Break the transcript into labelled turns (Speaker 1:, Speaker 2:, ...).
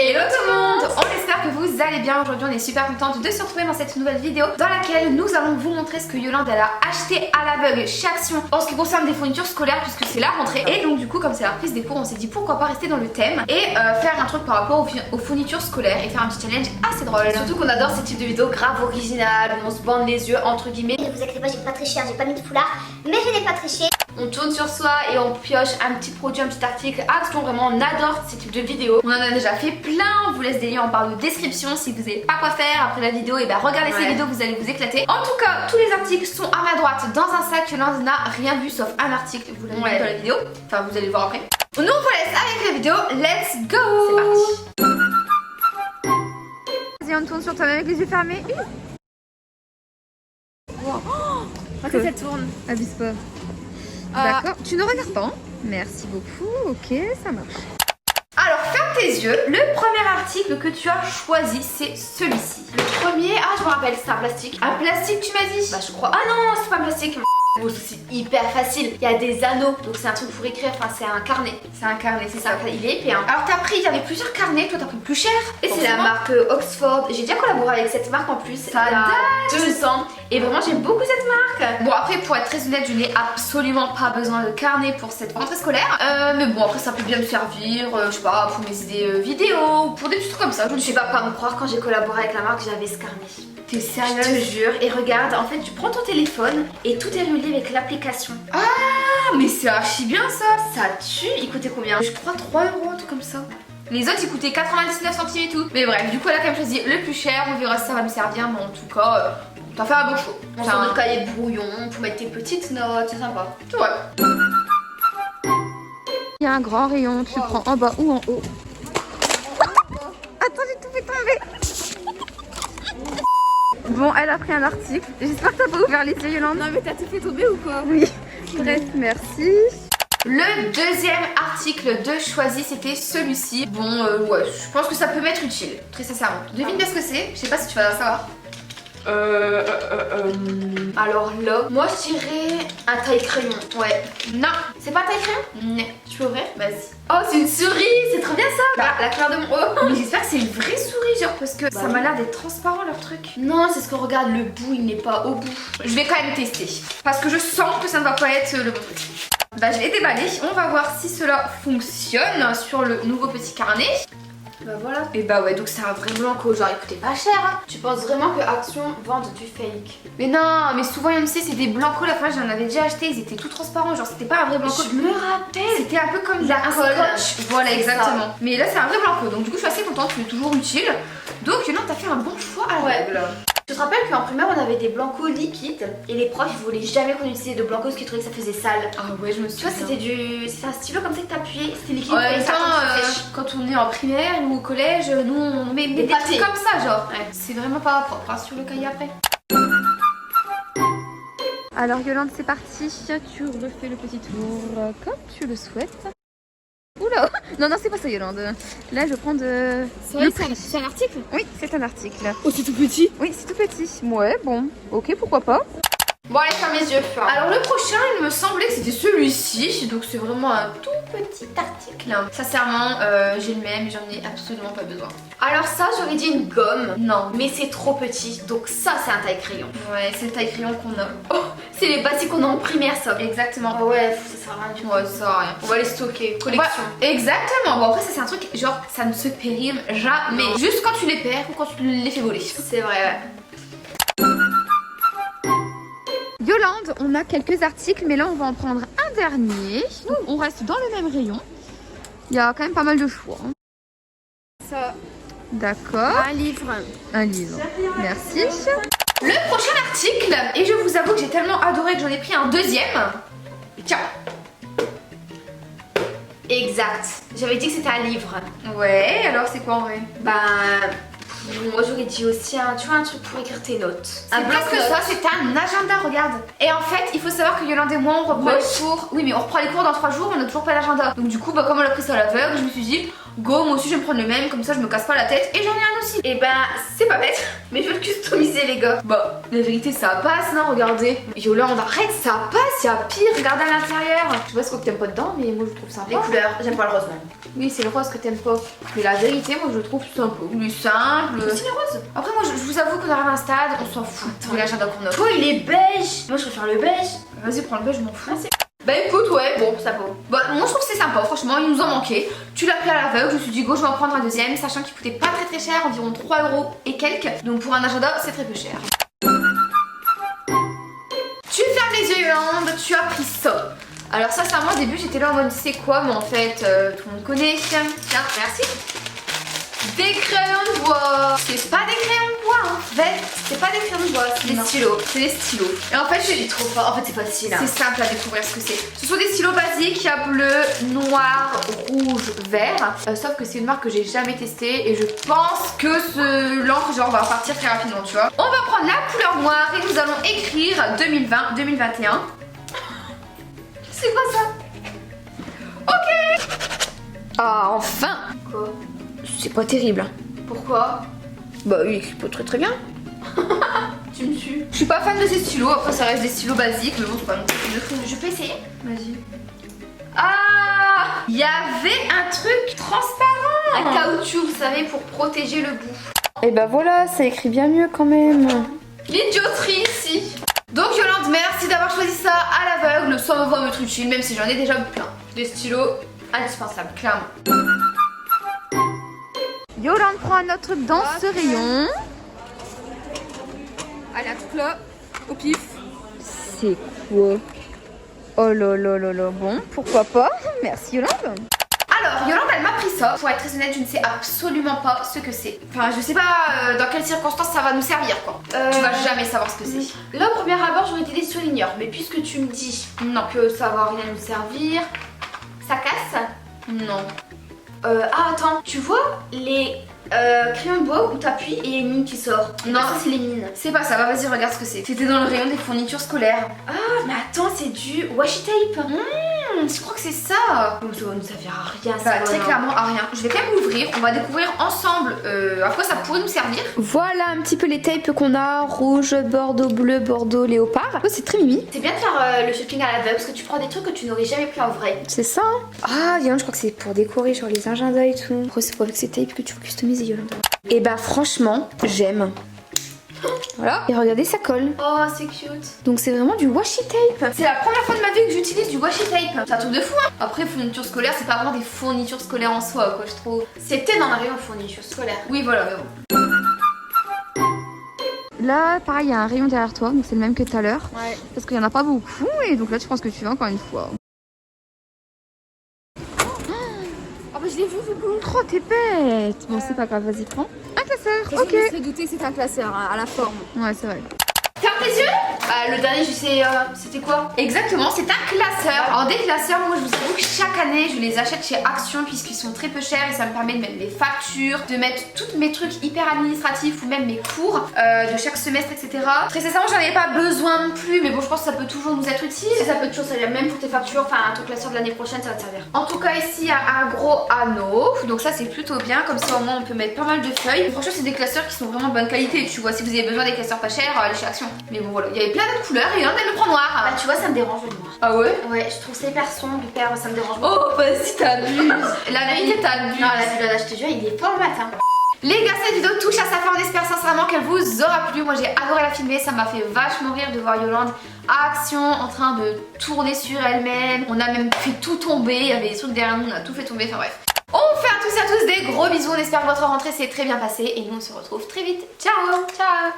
Speaker 1: Hello tout le monde, on espère que vous allez bien. Aujourd'hui on est super contente de se retrouver dans cette nouvelle vidéo dans laquelle nous allons vous montrer ce que Yolande elle a acheté à l'aveugle chez Action en ce qui concerne des fournitures scolaires puisque c'est la rentrée. Et donc du coup comme c'est la reprise des cours on s'est dit pourquoi pas rester dans le thème et faire un truc par rapport aux fournitures scolaires et faire un petit challenge assez drôle. Surtout qu'on adore ce type de vidéo grave original où on se bande les yeux entre guillemets.
Speaker 2: Ne vous inquiétez pas, j'ai pas triché, j'ai pas mis de foulard, mais je n'ai pas triché.
Speaker 1: On tourne sur soi et on pioche un petit produit, un petit article. Action, vraiment on adore ce type de vidéo. On en a déjà fait plein, on vous laisse des liens en barre de description si vous savez pas quoi faire après la vidéo. Et bah regardez ces vidéos, vous allez vous éclater. En tout cas, tous les articles sont à ma droite dans un sac. Yolande n'a rien vu sauf un article, vous l'avez vu dans la vidéo. Enfin vous allez le voir après. Nous on vous laisse avec la vidéo, let's go. C'est parti. Vas-y on tourne sur toi-même avec les yeux fermés. Wow. Ma tête elle tourne. Abuse pas. D'accord, tu ne regardes pas. Merci beaucoup, ok, ça marche. Alors ferme tes yeux, le premier article que tu as choisi c'est celui-ci. Le premier, je me rappelle, c'est un plastique. Un plastique tu m'as dit? Bah je crois, non c'est pas un plastique. Bon, c'est hyper facile, il y a des anneaux, donc c'est un truc pour écrire, enfin c'est un carnet. C'est un carnet, c'est ça, il est épais hein. Alors t'as pris, il y avait plusieurs carnets, toi t'as pris le plus cher. Et c'est la marque Oxford, j'ai déjà collaboré avec cette marque en plus, ça a 2 ans. Et vraiment j'aime beaucoup cette marque. Bon après pour être très honnête, je n'ai absolument pas besoin de carnet pour cette rentrée scolaire. Mais bon après ça peut bien me servir, je sais pas, pour mes idées vidéo, pour des petits trucs comme ça. Je ne sais pas me croire quand j'ai collaboré avec la marque, j'avais ce carnet. T'es sérieuse? Je te jure. Et regarde, en fait tu prends ton téléphone et tout est relié avec l'application. Ah mais c'est archi bien ça. Ça tue. Il coûtait combien? Je crois 3 €, un truc comme ça. Les autres ils coûtaient 99 centimes et tout. Mais bref, du coup elle a quand même choisi le plus cher. On verra si ça va me servir, mais en tout cas t'as fait un bon show. On sort notre cahier de brouillon pour mettre tes petites notes, c'est sympa. Ouais.
Speaker 3: Il y a un grand rayon, tu prends en bas ou en haut. Attends, j'ai tout fait tomber. Bon, elle a pris un article. J'espère que t'as pas ouvert les yeux, Yolande.
Speaker 1: Non mais t'as tout fait tomber ou quoi?
Speaker 3: Oui. Bref, merci.
Speaker 1: Le deuxième article de choisi c'était celui-ci. Bon ouais, je pense que ça peut m'être utile, très sincèrement. Devine bien ce que c'est, je sais pas si tu vas savoir. Alors là, moi je dirais un taille-crayon. Ouais. Non, c'est pas un taille-crayon? Non. Tu peux ouvrir? Vas-y. Oh, c'est une souris, c'est trop bien ça. Bah, la couleur de mon Mais j'espère que c'est une vraie souris, genre, parce que ça m'a l'air d'être transparent leur truc. Non, c'est ce qu'on regarde, le bout, il n'est pas au bout. Je vais quand même tester, parce que je sens que ça ne va pas être le bon truc. Bah, je l'ai déballé. On va voir si cela fonctionne sur le nouveau petit carnet. Bah voilà. Et bah ouais, donc c'est un vrai blanco, genre il coûtait pas cher hein. Tu penses vraiment que Action vende du fake? Mais non, mais souvent MC c'est des blancos, la fois j'en avais déjà acheté, ils étaient tout transparents, genre c'était pas un vrai blanco. Je me rappelle. C'était un peu comme un scotch. Voilà exactement. Ça. Mais là c'est un vrai blanco, donc du coup je suis assez contente, il est toujours utile. Donc non, t'as fait un bon choix à l'aveugle. Tu te rappelles qu'en primaire on avait des blancos liquides et les profs ils voulaient jamais qu'on utilisait de blancos parce qu'ils trouvaient que ça faisait sale. Ah ouais, je me souviens. Tu vois, c'était un stylo comme ça que t'appuyais, c'était liquide. Et ça quand on est en primaire ou au collège, nous on met des trucs comme ça, genre. Ouais. C'est vraiment pas propre hein, sur le cahier après.
Speaker 3: Alors Yolande, c'est parti. Tu refais le petit tour comme tu le souhaites. Oula! Non, c'est pas ça, Yolande. Là, je prends de.
Speaker 1: C'est un article?
Speaker 3: Oui, c'est un article.
Speaker 1: Oh, c'est tout petit?
Speaker 3: Oui, c'est tout petit. Ouais, bon. Ok, pourquoi pas.
Speaker 1: Bon, allez, ferme les yeux. Alors, le prochain, il me semblait que c'était celui-ci. Donc, c'est vraiment un tout petit article. Sincèrement, j'ai le même, j'en ai absolument pas besoin. Alors, ça, j'aurais dit une gomme. Non, mais c'est trop petit. Donc, ça, c'est un taille-crayon. Ouais, c'est le taille-crayon qu'on a. Oh, c'est les basiques qu'on a en primaire, ça. Exactement. Oh, ouais, ça sert à rien du tout. Ouais, ça sert à rien. On va les stocker. Collection. Ouais, exactement. Bon, après, ça, c'est un truc, genre, ça ne se périme jamais. Non. Juste quand tu les perds ou quand tu les fais voler. C'est vrai, ouais.
Speaker 3: Yolande, on a quelques articles, mais là on va en prendre un dernier. Donc on reste dans le même rayon. Il y a quand même pas mal de choix.
Speaker 1: Ça.
Speaker 3: D'accord.
Speaker 1: Un livre.
Speaker 3: Un livre. Merci.
Speaker 1: Le prochain article, et je vous avoue que j'ai tellement adoré que j'en ai pris un deuxième. Tiens. Exact. J'avais dit que c'était un livre. Ouais, alors c'est quoi en vrai? Moi j'aurais dit aussi tu vois, un truc pour écrire tes notes. Un bloc que ça, c'est un agenda, regarde. Et en fait, il faut savoir que Yolande et moi on reprend les cours. Oui, mais on reprend les cours dans 3 jours, on n'a toujours pas d'agenda. Donc du coup, comme on a pris ça à l'aveugle, je me suis dit, Go, moi aussi je vais me prendre le même, comme ça je me casse pas la tête et j'en ai un aussi. Et ben c'est pas bête, mais je vais le customiser les gars. Bah la vérité ça passe non, regardez. Yolande arrête, ça passe, y'a pire, regardez à l'intérieur. Je sais pas ce que t'aimes pas dedans mais moi je trouve sympa.
Speaker 2: Les couleurs, j'aime pas le rose même.
Speaker 1: Oui c'est le rose que t'aimes pas. Mais la vérité moi je le trouve sympa. Plus simple.
Speaker 2: C'est le rose.
Speaker 1: Après moi je vous avoue qu'on arrive à un stade, on s'en fout. De l'agenda qu'on a.
Speaker 2: Toi il est beige. Moi je préfère le beige.
Speaker 1: Vas-y prends le beige, je m'en fous. Bah écoute ouais bon ça vaut. Bah moi je trouve que c'est sympa franchement il nous en manquait. Tu l'as pris à l'aveugle, je me suis dit go je vais en prendre un deuxième sachant qu'il coûtait pas très cher, environ 3 € et quelques. Donc pour un agenda c'est très peu cher. Tu fermes les yeux Yolande, tu as pris ça. Alors ça moi au début j'étais là en mode c'est quoi mais en fait tout le monde connaît. Tiens merci. Des crayons de bois. C'est pas des crayons de bois en fait. C'est pas des crayons de bois, c'est des stylos. C'est des stylos. Et en fait je trop fort. En fait c'est facile. C'est simple à découvrir ce que c'est. Ce sont des stylos basiques. Il y a bleu, noir, rouge, vert. Sauf que c'est une marque que j'ai jamais testée. Et je pense que l'encre genre va partir très rapidement tu vois. On va prendre la couleur noire et nous allons écrire 2020-2021. C'est quoi ça? Ok. Ah enfin. Quoi? C'est pas terrible. Pourquoi? Bah il écrit pas très bien. Tu me tues. Je suis pas fan de ces stylos, après ça reste des stylos basiques, mais bon c'est pas non plus. Je peux essayer? Vas-y. Ah, il y avait un truc transparent. Un caoutchouc, vous savez, pour protéger le bout. Et bah voilà, ça écrit bien mieux quand même. L'idioterie ici. Donc Yolande, merci d'avoir choisi ça à l'aveugle, ça me va me utile, même si j'en ai déjà plein. Des stylos indispensables, clairement.
Speaker 3: Yolande prend un autre truc dans ce rayon.
Speaker 1: Allez, un truc là, au pif.
Speaker 3: C'est quoi? Oh là là là là. Bon, pourquoi pas? Merci Yolande.
Speaker 1: Alors, Yolande, elle m'a pris ça. Pour être très honnête, je ne sais absolument pas ce que c'est. Enfin, je sais pas dans quelles circonstances ça va nous servir, quoi. Tu vas jamais savoir ce que c'est.
Speaker 2: Là, au premier abord, j'aurais été des souligneurs. Mais puisque tu me dis que ça va rien nous servir, ça casse?
Speaker 1: Non.
Speaker 2: Ah, attends, tu vois les crayons de bois où t'appuies et il y a une mine qui sort?
Speaker 1: Non,
Speaker 2: ça, c'est les mines.
Speaker 1: C'est pas ça, va, vas-y, regarde ce que c'est. C'était dans le rayon des fournitures scolaires.
Speaker 2: Ah, mais attends, c'est du washi tape.
Speaker 1: Je crois que c'est ça.
Speaker 2: Donc ça va nous servir à rien,
Speaker 1: Bah,
Speaker 2: ça.
Speaker 1: très clairement à rien. Je vais quand même l'ouvrir. On va découvrir ensemble à quoi ça pourrait nous servir.
Speaker 3: Voilà un petit peu les tapes qu'on a. Rouge, bordeaux, bleu, bordeaux, léopard. Oh, c'est très mimi.
Speaker 2: C'est bien de faire le shopping à l'aveugle parce que tu prends des trucs que tu n'aurais jamais pris en vrai.
Speaker 3: C'est ça hein. Ah Yolande, je crois que c'est pour décorer genre les agendas et tout. Après c'est pas avec ces tapes que tu veux customiser Yolande. Et bah franchement, j'aime. Voilà, et regardez ça colle.
Speaker 2: Oh c'est cute.
Speaker 3: Donc c'est vraiment du washi tape.
Speaker 1: C'est la première fois de ma vie que j'utilise du washi tape. C'est un truc de fou hein. Après fournitures scolaires, c'est pas vraiment des fournitures scolaires en soi quoi je trouve.
Speaker 2: C'était dans le rayon fournitures scolaires.
Speaker 1: Oui voilà mais bon.
Speaker 3: Là pareil il y a un rayon derrière toi, donc c'est le même que tout à l'heure.
Speaker 1: Ouais.
Speaker 3: Parce qu'il y en a pas beaucoup et donc là tu penses que tu veux encore une fois. Oh bah je l'ai vu du coup. Trop t'es bête. Bon c'est pas grave, vas-y prends. Un classeur, ok.
Speaker 2: Je me serais douté que c'était un classeur hein, à la forme.
Speaker 3: Ouais c'est vrai.
Speaker 1: Ferme tes yeux. Le dernier je sais c'était quoi? Exactement, c'est un classeur. Alors des classeurs, moi je vous avoue que chaque année je les achète chez Action puisqu'ils sont très peu chers et ça me permet de mettre mes factures, de mettre tous mes trucs hyper administratifs ou même mes cours de chaque semestre etc. Très sincèrement j'en avais pas besoin non plus mais bon je pense que ça peut toujours nous être utile.
Speaker 2: Ça peut toujours servir même pour tes factures, enfin ton classeur de l'année prochaine ça va te servir.
Speaker 1: En tout cas ici il y a un gros anneau, donc ça c'est plutôt bien, comme ça au moins on peut mettre pas mal de feuilles. Franchement c'est des classeurs qui sont vraiment de bonne qualité, tu vois, si vous avez besoin des classeurs pas chers, allez chez Action. Mais bon voilà, il y avait plein d'autres couleurs et là elle le prend noir.
Speaker 2: Bah tu vois ça me dérange le noir.
Speaker 1: Ah ouais?
Speaker 2: Ouais je trouve ça hyper sombre, hyper ça me dérange.
Speaker 1: Oh vas-y t'abuses. La vérité t'abuses.
Speaker 2: Non là je te jure il est pas le matin.
Speaker 1: Les gars, cette vidéo touche à sa fin, on espère sincèrement qu'elle vous aura plu. Moi j'ai adoré la filmer, ça m'a fait vachement rire de voir Yolande à Action en train de tourner sur elle-même. On a même fait tout tomber, il y avait des trucs derrière nous, on a tout fait tomber, enfin bref. On fait à tous des gros bisous, on espère que votre rentrée s'est très bien passée et nous on se retrouve très vite. Ciao. Ciao.